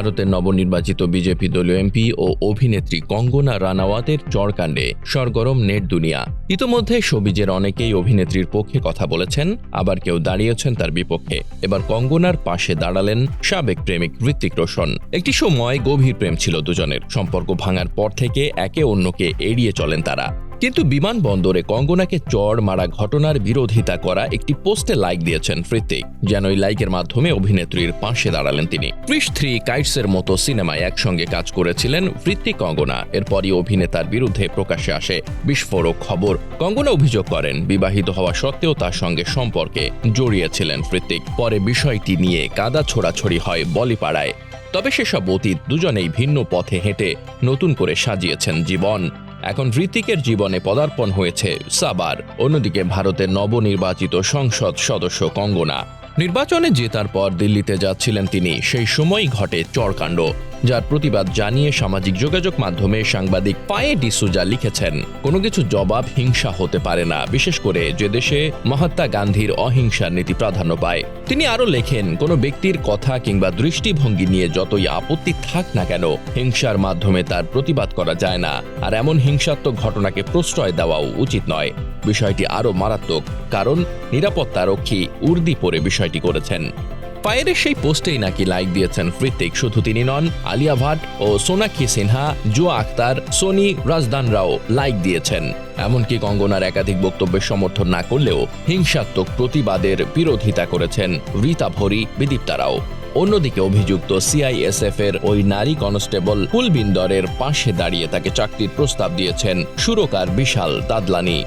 ভারতের নবনির্বাচিত বিজেপি দলীয় এমপি ও অভিনেত্রী কঙ্গনা রানাওয়াতের চরকাণ্ডে সরগরম নেট দুনিয়া। ইতোমধ্যে শোবিজের অনেকেই অভিনেত্রীর পক্ষে কথা বলেছেন, আবার কেউ দাঁড়িয়েছেন তার বিপক্ষে। এবার কঙ্গনার পাশে দাঁড়ালেন সাবেক প্রেমিক ঋত্বিক রোশন। একটি সময় গভীর প্রেম ছিল দুজনের। সম্পর্ক ভাঙার পর থেকে একে অন্যকে এড়িয়ে চলেন তারা। কিন্তু বিমানবন্দরে কঙ্গনাকে চড় মারা ঘটনার বিরোধিতা করা একটি পোস্টে লাইক দিয়েছেন ঋত্বিক। যেন এই লাইকের মাধ্যমে অভিনেত্রীর পাশে দাঁড়ালেন তিনি। ক্রিশ 3 কাইটসের মতো সিনেমায় একসঙ্গে কাজ করেছিলেন ঋত্বিক কঙ্গনা। এরপরই অভিনেতার বিরুদ্ধে প্রকাশ্যে আসে বিস্ফোরক খবর। কঙ্গনা অভিযোগ করেন, বিবাহিত হওয়া সত্ত্বেও তার সঙ্গে সম্পর্কে জড়িয়েছিলেন ঋত্বিক। পরে বিষয়টি নিয়ে কাদা ছোড়াছড়ি হয় বলিপাড়ায়। তবে সেসব অতীত, দুজনেই ভিন্ন পথে হেঁটে নতুন করে সাজিয়েছেন জীবন। এখন ঋত্বিকের জীবনে পদার্পণ হয়েছে সাবার। অন্যদিকে ভারতের নবনির্বাচিত সংসদ সদস্য কঙ্গনা। নির্বাচনে জেতার পর দিল্লিতে যাচ্ছিলেন তিনি। সেই সময়ই ঘটে চরকাণ্ড, যার প্রতিবাদ জানিয়ে সামাজিক যোগাযোগ মাধ্যমে সাংবাদিক পায়ে ডিসুজা লিখেছেন, কোনো কিছু জবাব হিংসা হতে পারে না, বিশেষ করে যে দেশে মহাত্মা গান্ধীর অহিংসার নীতি প্রাধান্য পায়। তিনি আরও লেখেন, কোনো ব্যক্তির কথা কিংবা দৃষ্টিভঙ্গি নিয়ে যতই আপত্তি থাক না কেন, হিংসার মাধ্যমে তার প্রতিবাদ করা যায় না। আর এমন হিংসাত্মক ঘটনাকে প্রশ্রয় দেওয়াও উচিত নয়। বিষয়টি আরও মারাত্মক, কারণ নিরাপত্তারক্ষী উর্দি পরে বিষয়টি করেছেন। পায়ের সেই পোস্টেই নাকি লাইক দিয়েছেন ঋত্বিক। শুধু তিনি নন, আলিয়া ভাট ও সোনাক্ষী সিনহা, জুয়া আখতার, সোনি রাজদানরাও লাইক দিয়েছেন। এমনকি কঙ্গনার একাধিক বক্তব্যের সমর্থন না করলেও হিংসাত্মক প্রতিবাদের বিরোধিতা করেছেন রীতা ভরি, বিদীপ্তারাও। অন্যদিকে অভিযুক্ত সিআইএসএফ এর ওই নারী কনস্টেবল কুলবিন্দরের পাশে দাঁড়িয়ে তাকে চাকরির প্রস্তাব দিয়েছেন সুরকার বিশাল দাদলানি।